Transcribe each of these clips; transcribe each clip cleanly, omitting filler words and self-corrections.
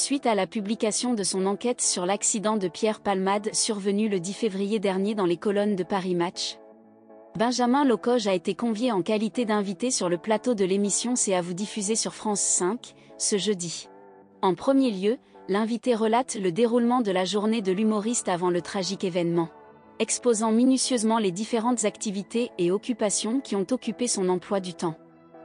suite à la publication de son enquête sur l'accident de Pierre Palmade survenu le 10 février dernier dans les colonnes de Paris Match. Benjamin Locoge a été convié en qualité d'invité sur le plateau de l'émission C'est à vous diffusée sur France 5, ce jeudi. En premier lieu, l'invité relate le déroulement de la journée de l'humoriste avant le tragique événement, exposant minutieusement les différentes activités et occupations qui ont occupé son emploi du temps.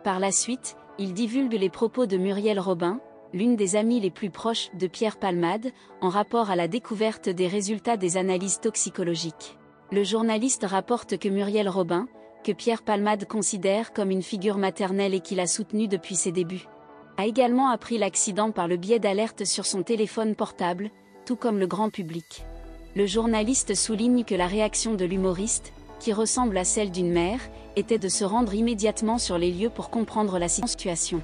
Par la suite, il divulgue les propos de Muriel Robin, l'une des amies les plus proches de Pierre Palmade, en rapport à la découverte des résultats des analyses toxicologiques. Le journaliste rapporte que Muriel Robin, que Pierre Palmade considère comme une figure maternelle et qu'il a soutenue depuis ses débuts, a également appris l'accident par le biais d'alertes sur son téléphone portable, tout comme le grand public. Le journaliste souligne que la réaction de l'humoriste, qui ressemble à celle d'une mère, était de se rendre immédiatement sur les lieux pour comprendre la situation.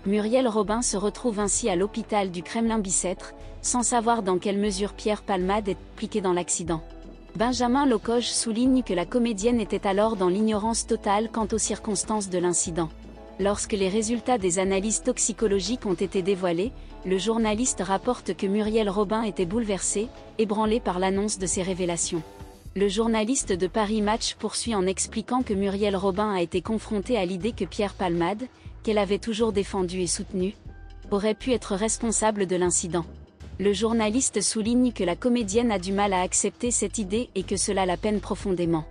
Muriel Robin se retrouve ainsi à l'hôpital du Kremlin-Bicêtre, sans savoir dans quelle mesure Pierre Palmade est impliqué dans l'accident. Benjamin Locoge souligne que la comédienne était alors dans l'ignorance totale quant aux circonstances de l'incident. Lorsque les résultats des analyses toxicologiques ont été dévoilés, le journaliste rapporte que Muriel Robin était bouleversée, ébranlée par l'annonce de ces révélations. Le journaliste de Paris Match poursuit en expliquant que Muriel Robin a été confrontée à l'idée que Pierre Palmade, qu'elle avait toujours défendu et soutenu, aurait pu être responsable de l'incident. Le journaliste souligne que la comédienne a du mal à accepter cette idée et que cela la peine profondément.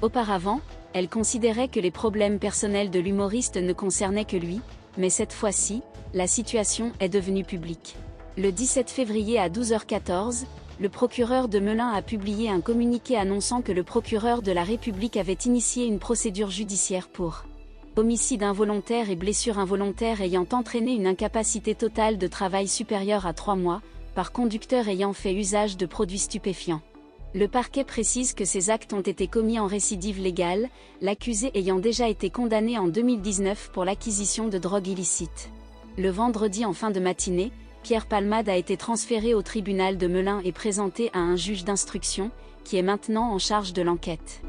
Auparavant, elle considérait que les problèmes personnels de l'humoriste ne concernaient que lui, mais cette fois-ci, la situation est devenue publique. Le 17 février à 12h14, le procureur de Melun a publié un communiqué annonçant que le procureur de la République avait initié une procédure judiciaire pour homicide involontaire et blessure involontaire ayant entraîné une incapacité totale de travail supérieure à 3 mois, par conducteur ayant fait usage de produits stupéfiants. Le parquet précise que ces actes ont été commis en récidive légale, l'accusé ayant déjà été condamné en 2019 pour l'acquisition de drogue illicite. Le vendredi en fin de matinée, Pierre Palmade a été transféré au tribunal de Melun et présenté à un juge d'instruction, qui est maintenant en charge de l'enquête.